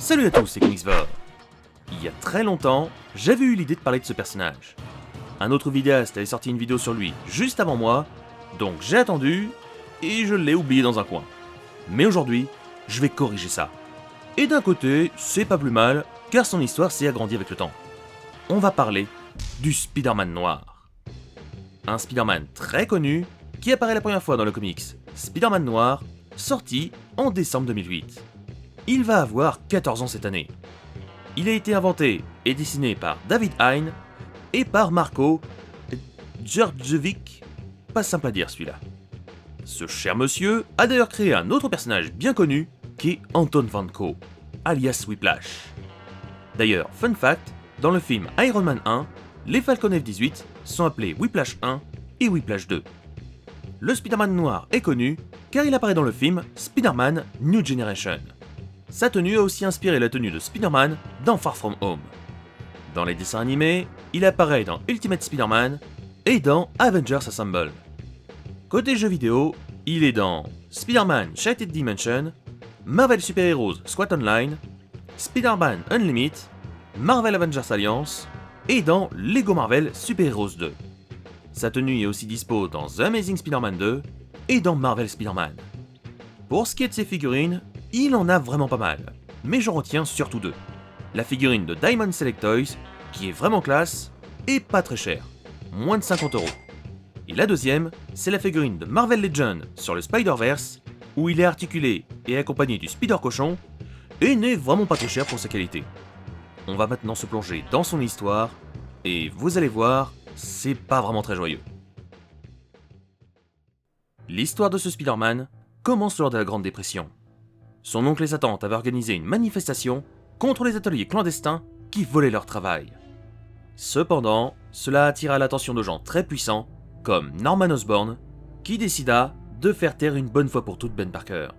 Salut à tous, c'est Comicsvor. Il y a très longtemps, j'avais eu l'idée de parler de ce personnage. Un autre vidéaste avait sorti une vidéo sur lui juste avant moi, donc j'ai attendu, et je l'ai oublié dans un coin. Mais aujourd'hui, je vais corriger ça. Et d'un côté, c'est pas plus mal, car son histoire s'est agrandie avec le temps. On va parler du Spider-Man noir. Un Spider-Man très connu, qui apparaît la première fois dans le comics Spider-Man noir, sorti en décembre 2008. Il va avoir 14 ans cette année. Il a été inventé et dessiné par David Hein et par Marko Djurdjevic, pas simple à dire celui-là. Ce cher monsieur a d'ailleurs créé un autre personnage bien connu qui est Anton Vanko, alias Whiplash. D'ailleurs, fun fact, dans le film Iron Man 1, les Falcon F-18 sont appelés Whiplash 1 et Whiplash 2. Le Spider-Man noir est connu car il apparaît dans le film Spider-Man New Generation. Sa tenue a aussi inspiré la tenue de Spider-Man dans Far From Home. Dans les dessins animés, il apparaît dans Ultimate Spider-Man et dans Avengers Assemble. Côté jeux vidéo, il est dans Spider-Man Shattered Dimension, Marvel Super Heroes Squad Online, Spider-Man Unlimited, Marvel Avengers Alliance et dans Lego Marvel Super Heroes 2. Sa tenue est aussi dispo dans The Amazing Spider-Man 2 et dans Marvel Spider-Man. Pour ce qui est de ses figurines, il en a vraiment pas mal, mais j'en retiens surtout deux. La figurine de Diamond Select Toys, qui est vraiment classe et pas très chère, moins de 50 €. Et la deuxième, c'est la figurine de Marvel Legends sur le Spider-Verse, où il est articulé et accompagné du Spider-Cochon, et n'est vraiment pas trop cher pour sa qualité. On va maintenant se plonger dans son histoire, et vous allez voir, c'est pas vraiment très joyeux. L'histoire de ce Spider-Man commence lors de la Grande Dépression. Son oncle et sa tante avaient organisé une manifestation contre les ateliers clandestins qui volaient leur travail. Cependant, cela attira l'attention de gens très puissants, comme Norman Osborn, qui décida de faire taire une bonne fois pour toutes Ben Parker.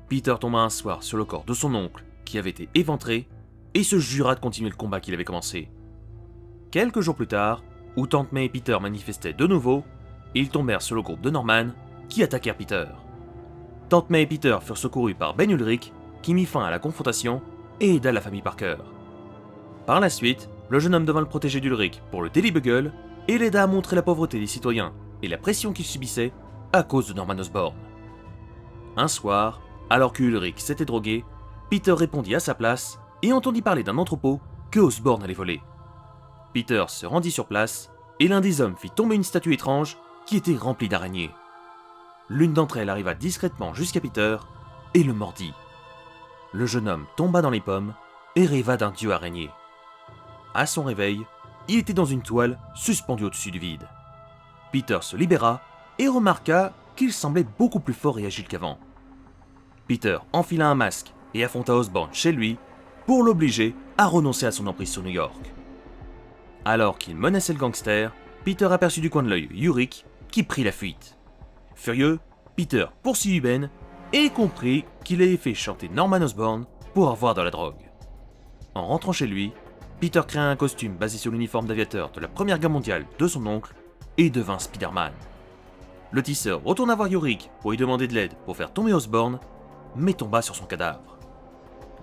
Peter tomba un soir sur le corps de son oncle, qui avait été éventré, et se jura de continuer le combat qu'il avait commencé. Quelques jours plus tard, où Tante May et Peter manifestaient de nouveau, ils tombèrent sur le groupe de Norman, qui attaquèrent Peter. Tante May et Peter furent secourus par Ben Ulrich, qui mit fin à la confrontation et aida la famille Parker. Par la suite, le jeune homme devint le protégé d'Ulrich pour le Daily Bugle et l'aida à montrer la pauvreté des citoyens et la pression qu'ils subissaient à cause de Norman Osborn. Un soir, alors que Ulrich s'était drogué, Peter répondit à sa place et entendit parler d'un entrepôt que Osborn allait voler. Peter se rendit sur place et l'un des hommes fit tomber une statue étrange qui était remplie d'araignées. L'une d'entre elles arriva discrètement jusqu'à Peter et le mordit. Le jeune homme tomba dans les pommes et rêva d'un dieu araignée. À son réveil, il était dans une toile suspendue au-dessus du vide. Peter se libéra et remarqua qu'il semblait beaucoup plus fort et agile qu'avant. Peter enfila un masque et affronta Osborn chez lui pour l'obliger à renoncer à son emprise sur New York. Alors qu'il menaçait le gangster, Peter aperçut du coin de l'œil Ulrich qui prit la fuite. Furieux, Peter poursuivit Ben et comprit qu'il avait fait chanter Norman Osborn pour avoir de la drogue. En rentrant chez lui, Peter créa un costume basé sur l'uniforme d'aviateur de la Première Guerre mondiale de son oncle et devint Spider-Man. Le tisseur retourna voir Ulrich pour lui demander de l'aide pour faire tomber Osborn, mais tomba sur son cadavre.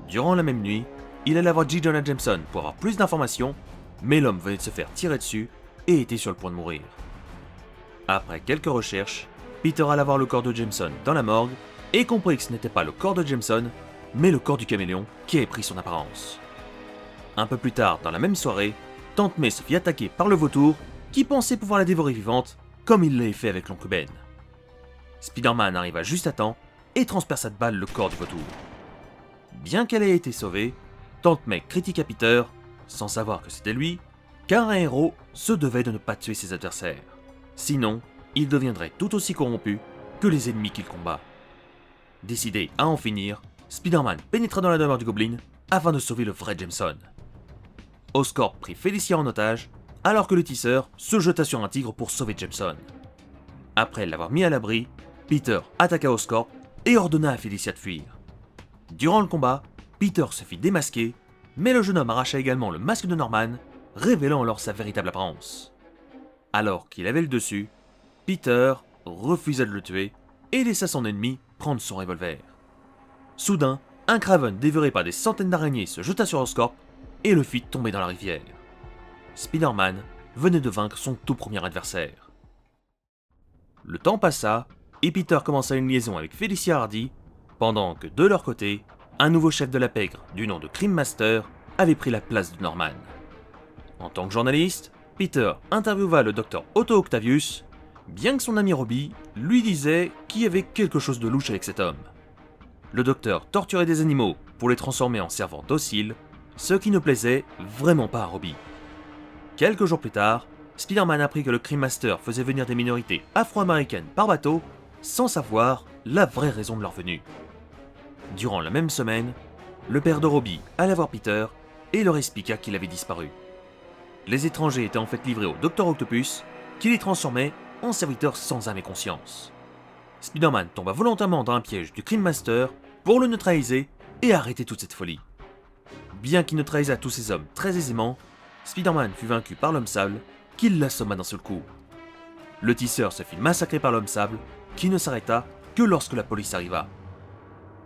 Durant la même nuit, il alla voir J. Jonah Jameson pour avoir plus d'informations, mais l'homme venait de se faire tirer dessus et était sur le point de mourir. Après quelques recherches, Peter alla voir le corps de Jameson dans la morgue et comprit que ce n'était pas le corps de Jameson, mais le corps du caméléon qui avait pris son apparence. Un peu plus tard dans la même soirée, Tante May se fit attaquer par le vautour qui pensait pouvoir la dévorer vivante, comme il l'avait fait avec l'oncle Ben. Spider-Man arriva juste à temps et transperça de balles le corps du vautour. Bien qu'elle ait été sauvée, Tante May critiqua Peter, sans savoir que c'était lui, car un héros se devait de ne pas tuer ses adversaires. Sinon, il deviendrait tout aussi corrompu que les ennemis qu'il combat. Décidé à en finir, Spider-Man pénétra dans la demeure du Goblin afin de sauver le vrai Jameson. Oscorp prit Félicia en otage, alors que le tisseur se jeta sur un tigre pour sauver Jameson. Après l'avoir mis à l'abri, Peter attaqua Oscorp et ordonna à Félicia de fuir. Durant le combat, Peter se fit démasquer, mais le jeune homme arracha également le masque de Norman, révélant alors sa véritable apparence. Alors qu'il avait le dessus, Peter refusa de le tuer et laissa son ennemi prendre son revolver. Soudain, un Kraven dévoré par des centaines d'araignées se jeta sur Oscorp et le fit tomber dans la rivière. Spider-Man venait de vaincre son tout premier adversaire. Le temps passa et Peter commença une liaison avec Felicia Hardy, pendant que de leur côté, un nouveau chef de la pègre du nom de Crime Master avait pris la place de Norman. En tant que journaliste, Peter interviewa le docteur Otto Octavius, bien que son ami Robbie lui disait qu'il y avait quelque chose de louche avec cet homme. Le docteur torturait des animaux pour les transformer en servants dociles, ce qui ne plaisait vraiment pas à Robbie. Quelques jours plus tard, Spider-Man apprit que le Crime Master faisait venir des minorités afro-américaines par bateau, sans savoir la vraie raison de leur venue. Durant la même semaine, le père de Robbie alla voir Peter et leur expliqua qu'il avait disparu. Les étrangers étaient en fait livrés au Docteur Octopus, qui les transformait en serviteurs sans âme et conscience. Spider-Man tomba volontairement dans un piège du Crime Master pour le neutraliser et arrêter toute cette folie. Bien qu'il neutralisa tous ces hommes très aisément, Spider-Man fut vaincu par l'homme sable, qui l'assomma d'un seul coup. Le tisseur se fit massacrer par l'homme sable, qui ne s'arrêta que lorsque la police arriva.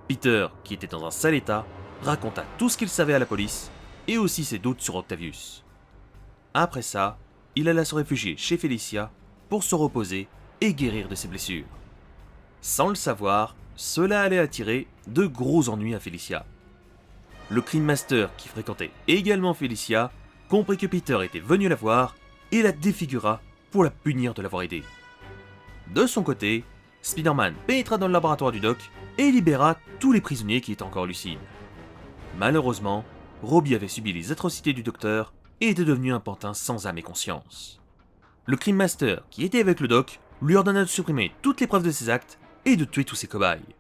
Peter, qui était dans un sale état, raconta tout ce qu'il savait à la police, et aussi ses doutes sur Octavius. Après ça, il alla se réfugier chez Felicia pour se reposer et guérir de ses blessures. Sans le savoir, cela allait attirer de gros ennuis à Felicia. Le Crime Master, qui fréquentait également Felicia, comprit que Peter était venu la voir et la défigura pour la punir de l'avoir aidé. De son côté, Spider-Man pénétra dans le laboratoire du doc et libéra tous les prisonniers qui étaient encore lucides. Malheureusement, Robbie avait subi les atrocités du docteur et était devenu un pantin sans âme et conscience. Le Crime Master, qui était avec le doc, lui ordonna de supprimer toutes les preuves de ses actes et de tuer tous ses cobayes.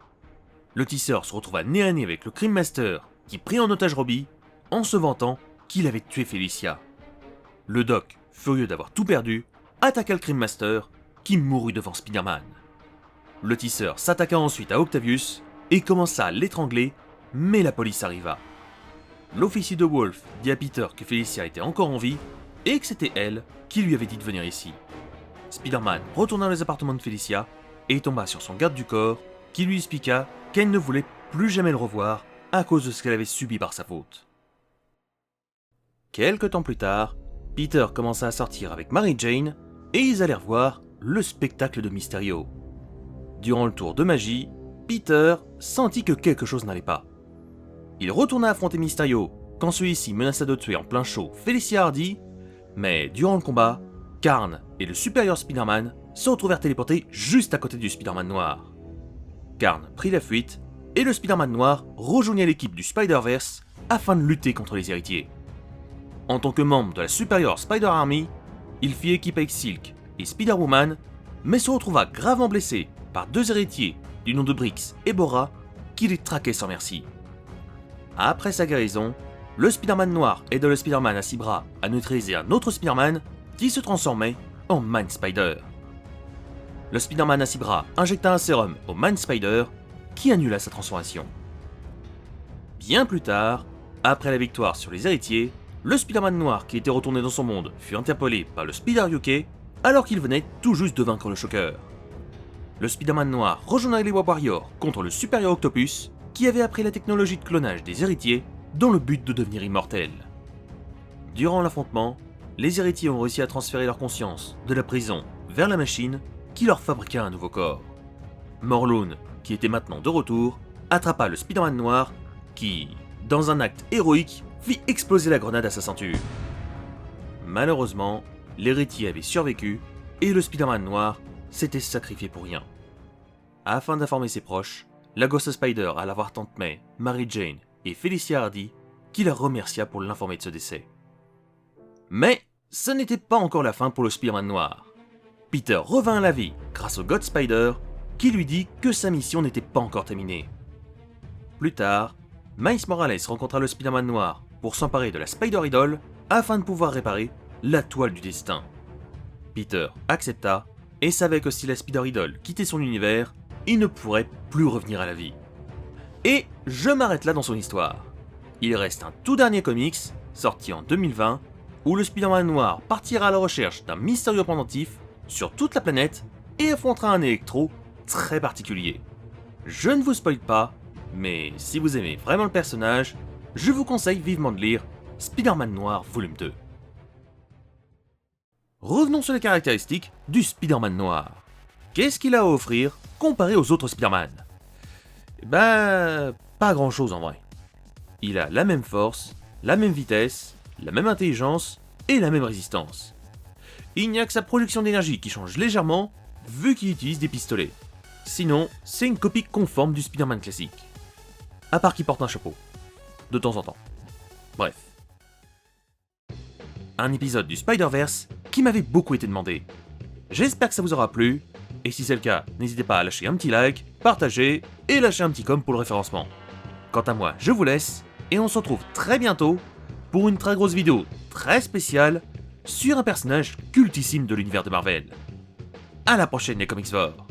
Le tisseur se retrouva nez à nez avec le Crime Master, qui prit en otage Robbie, en se vantant qu'il avait tué Felicia. Le doc, furieux d'avoir tout perdu, attaqua le Crime Master, qui mourut devant Spider-Man. Le tisseur s'attaqua ensuite à Octavius et commença à l'étrangler, mais la police arriva. L'officier de Wolf dit à Peter que Felicia était encore en vie et que c'était elle qui lui avait dit de venir ici. Spider-Man retourna dans les appartements de Felicia et tomba sur son garde du corps qui lui expliqua qu'elle ne voulait plus jamais le revoir à cause de ce qu'elle avait subi par sa faute. Quelque temps plus tard, Peter commença à sortir avec Mary Jane et ils allèrent voir le spectacle de Mysterio. Durant le tour de magie, Peter sentit que quelque chose n'allait pas. Il retourna affronter Mysterio quand celui-ci menaça de tuer en plein show Felicia Hardy, mais durant le combat, Karn et le supérieur Spider-Man se retrouvèrent téléportés juste à côté du Spider-Man noir. Karn prit la fuite et le Spider-Man noir rejoignit l'équipe du Spider-Verse afin de lutter contre les héritiers. En tant que membre de la supérieure Spider Army, il fit équipe avec Silk et Spider-Woman, mais se retrouva gravement blessé par deux héritiers du nom de Brix et Bora qui les traquaient sans merci. Après sa guérison, le Spider-Man noir aida le Spider-Man à 6 bras à neutraliser un autre Spider-Man qui se transformait en Mind Spider. Le Spider-Man à 6 bras injecta un sérum au Mind Spider qui annula sa transformation. Bien plus tard, après la victoire sur les héritiers, le Spider-Man noir qui était retourné dans son monde fut interpellé par le Spider-Yuke alors qu'il venait tout juste de vaincre le Shocker. Le Spider-Man noir rejoindra les Web Warriors contre le Superior Octopus qui avait appris la technologie de clonage des héritiers dans le but de devenir immortel. Durant l'affrontement, les héritiers ont réussi à transférer leur conscience de la prison vers la machine qui leur fabriqua un nouveau corps. Morlun, qui était maintenant de retour, attrapa le Spider-Man noir qui, dans un acte héroïque, fit exploser la grenade à sa ceinture. Malheureusement, l'héritier avait survécu et le Spider-Man noir s'était sacrifié pour rien. Afin d'informer ses proches, la Ghost Spider alla voir Tante May, Mary Jane et Felicia Hardy qui la remercia pour l'informer de ce décès. Mais ce n'était pas encore la fin pour le Spider-Man noir. Peter revint à la vie grâce au God Spider qui lui dit que sa mission n'était pas encore terminée. Plus tard, Miles Morales rencontra le Spider-Man noir pour s'emparer de la Spider-Idol afin de pouvoir réparer la toile du destin. Peter accepta et savait que si la Spider-Idol quittait son univers, il ne pourrait plus revenir à la vie. Et je m'arrête là dans son histoire. Il reste un tout dernier comics, sorti en 2020, où le Spider-Man noir partira à la recherche d'un mystérieux pendentif sur toute la planète et affrontera un Electro très particulier. Je ne vous spoil pas, Mais si vous aimez vraiment le personnage, je vous conseille vivement de lire Spider-Man Noir volume 2. Revenons sur les caractéristiques du Spider-Man Noir. Qu'est-ce qu'il a à offrir comparé aux autres Spider-Man? Pas grand chose en vrai. Il a la même force, la même vitesse, la même intelligence et la même résistance. Il n'y a que sa production d'énergie qui change légèrement, vu qu'il utilise des pistolets. Sinon, c'est une copie conforme du Spider-Man classique. À part qu'il porte un chapeau. De temps en temps. Bref. Un épisode du Spider-Verse qui m'avait beaucoup été demandé. J'espère que ça vous aura plu, et si c'est le cas, n'hésitez pas à lâcher un petit like, partager, et lâcher un petit com pour le référencement. Quant à moi, je vous laisse, et on se retrouve très bientôt pour une très grosse vidéo très spéciale sur un personnage cultissime de l'univers de Marvel. À la prochaine les Comicsvores.